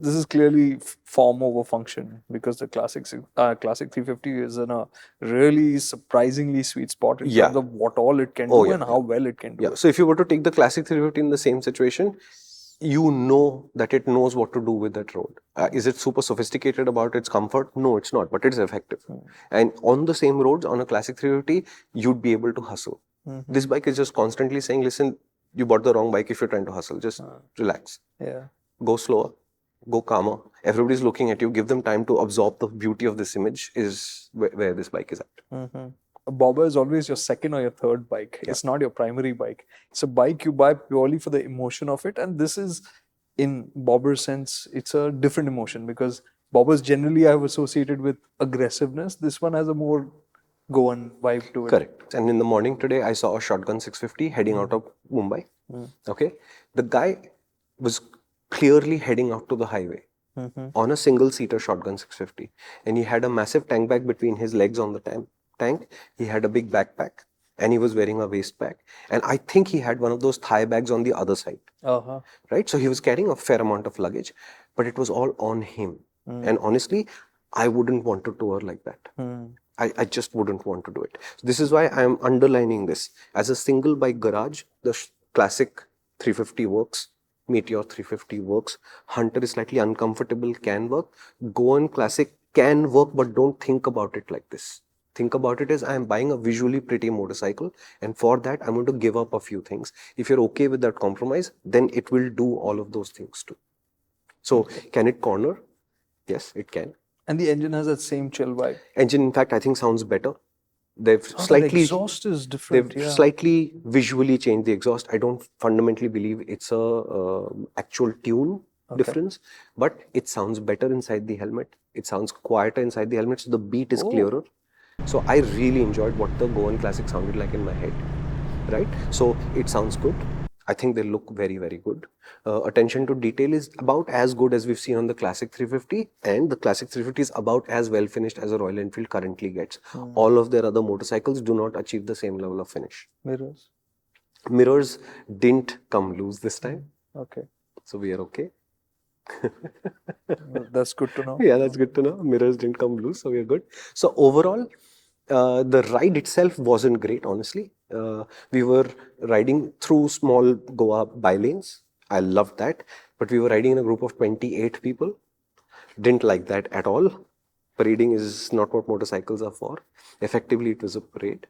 This is clearly form over function, because the Classic 350 is in a really surprisingly sweet spot in terms of what all it can do and how well it can do Yeah. it. So if you were to take the Classic 350 in the same situation, you know that it knows what to do with that road. Is it super sophisticated about its comfort? No, it's not, but it's effective. And on the same roads, on a Classic 350, you'd be able to hustle. This bike is just constantly saying, listen, you bought the wrong bike if you're trying to hustle. Just relax. Yeah. Go slower. Go calmer. Everybody's looking at you. Give them time to absorb the beauty of this image is where this bike is at. A bobber is always your second or your third bike. It's not your primary bike. It's a bike you buy purely for the emotion of it. And this is, in bobber's sense, it's a different emotion, because bobbers generally I have associated with aggressiveness. This one has a more Goan vibe to it. Correct. And in the morning today, I saw a shotgun 650 heading out of Mumbai. Okay. The guy was clearly heading out to the highway on a single-seater shotgun 650. And he had a massive tank bag between his legs on the tank. He had a big backpack and he was wearing a waist pack. And I think he had one of those thigh bags on the other side. Right? So he was carrying a fair amount of luggage, but it was all on him. And honestly, I wouldn't want to tour like that. I just wouldn't want to do it. So this is why I am underlining this. As a single bike garage, the Classic 350 works. Meteor 350 works. Hunter is slightly uncomfortable, can work. Goan Classic can work, but don't think about it like this. Think about it as I am buying a visually pretty motorcycle, and for that I'm going to give up a few things. If you're okay with that compromise, then it will do all of those things too. So can it corner? Yes, it can. And the engine has that same chill vibe. Engine, in fact, I think sounds better. They've The exhaust is different. They've slightly visually changed the exhaust. I don't fundamentally believe it's a actual tune difference, but it sounds better inside the helmet. It sounds quieter inside the helmet, so the beat is clearer. So I really enjoyed what the Goan Classic sounded like in my head, right? So it sounds good. I think they look very, very good. Attention to detail is about as good as we've seen on the Classic 350, and the Classic 350 is about as well finished as a Royal Enfield currently gets. All of their other motorcycles do not achieve the same level of finish. Mirrors didn't come loose this time. Okay. So we are okay. That's good to know. Yeah, that's good to know. Mirrors didn't come loose, so we are good. So overall, the ride itself wasn't great, honestly. We were riding through small Goa by-lanes. I loved that. But we were riding in a group of 28 people. Didn't like that at all. Parading is not what motorcycles are for. Effectively, it was a parade.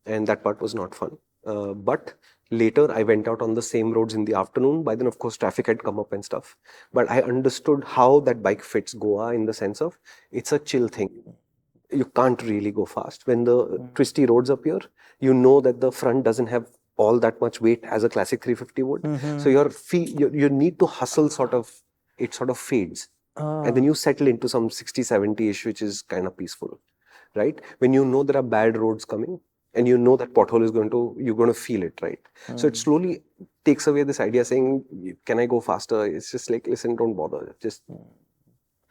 And that part was not fun. But later, I went out on the same roads in the afternoon. By then, of course, traffic had come up and stuff. But I understood how that bike fits Goa in the sense of it's a chill thing. You can't really go fast. When the twisty roads appear, you know that the front doesn't have all that much weight as a Classic 350 would. So your need to hustle sort of fades. And then you settle into some 60, 70-ish, which is kind of peaceful, right? When you know there are bad roads coming and you know that pothole is you're going to feel it, right? So it slowly takes away this idea saying, can I go faster? It's just like, listen, don't bother. Just...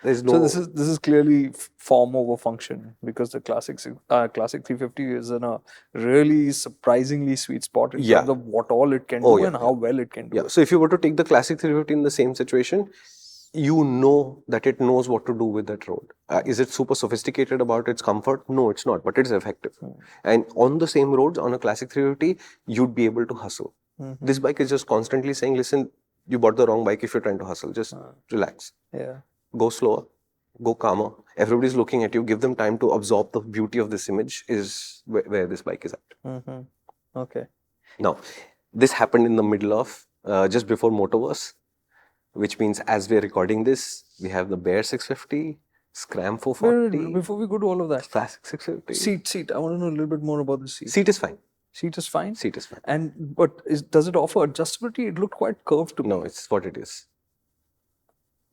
So this is clearly form over function, because the Classic 350 is in a really surprisingly sweet spot in terms of what all it can do and how well it can do it. So if you were to take the Classic 350 in the same situation, you know that it knows what to do with that road. Is it super sophisticated about its comfort? No, it's not, but it's effective. And on the same roads, on a Classic 350, you'd be able to hustle. This bike is just constantly saying, listen, you bought the wrong bike if you're trying to hustle. Just relax. Go slower. Go calmer. Everybody's looking at you. Give them time to absorb the beauty of this image is where this bike is at. Okay. Now, this happened in the middle of, just before Motorverse, which means as we're recording this, we have the Bear 650, Scram 440. Before we go to all of that, Classic 650. Seat. I want to know a little bit more about the seat. Seat is fine. Seat is fine? Seat is fine. And but does it offer adjustability? It looked quite curved to me. No, it's what it is.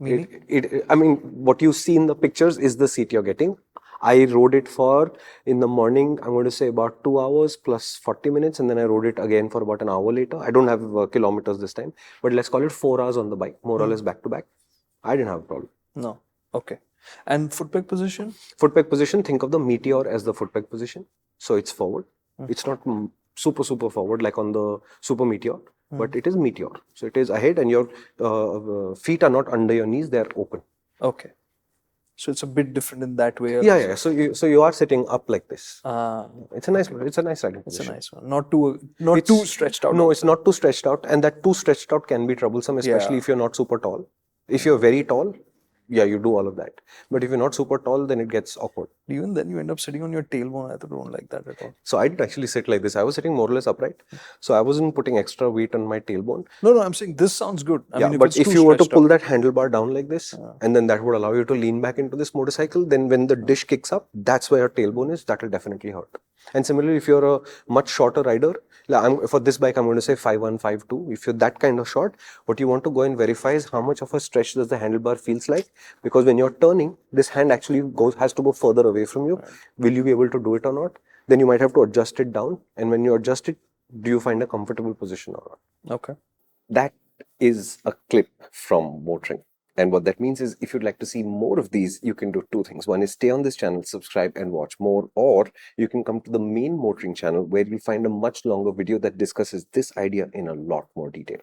Meaning? I mean, what you see in the pictures is the seat you're getting. I rode it for, in the morning, I'm going to say about 2 hours plus 40 minutes. And then I rode it again for about an hour later. I don't have kilometers this time, but let's call it 4 hours on the bike, more or less back to back. I didn't have a problem. No. Okay. And foot peg position? Foot peg position, think of the Meteor as the foot peg position. So it's forward. It's not super forward like on the Super Meteor. but it is meteor. So it is ahead, and your feet are not under your knees; they are open. Okay. So it's a bit different in that way. Yeah, yeah. So you are sitting up like this. Ah, It's a nice riding it's a position. nice one. Not too stretched out. No, it's not too stretched out, and that too stretched out can be troublesome, especially Yeah. if you're not super tall. If you're very tall, yeah, you do all of that. But if you're not super tall, then it gets awkward. Even then, you end up sitting on your tailbone. I don't like that at all. So I didn't actually sit like this. I was sitting more or less upright. So I wasn't putting extra weight on my tailbone. No, I'm saying this sounds good. I mean, But it's if too you were to stretched pull out. that handlebar down like this, and then that would allow you to lean back into this motorcycle, then when the dish kicks up, that's where your tailbone is. That will definitely hurt. And similarly, if you're a much shorter rider, for this bike, I'm going to say 5'1", 5'2". If you're that kind of short, what you want to go and verify is how much of a stretch does the handlebar feels like. Because when you're turning, this hand actually has to go further away from you. Right. Will you be able to do it or not? Then you might have to adjust it down. And when you adjust it, do you find a comfortable position or not? Okay. That is a clip from MotorInc. And what that means is, if you'd like to see more of these, you can do two things. One is stay on this channel, subscribe and watch more, or you can come to the main MotorInc channel where you'll find a much longer video that discusses this idea in a lot more detail.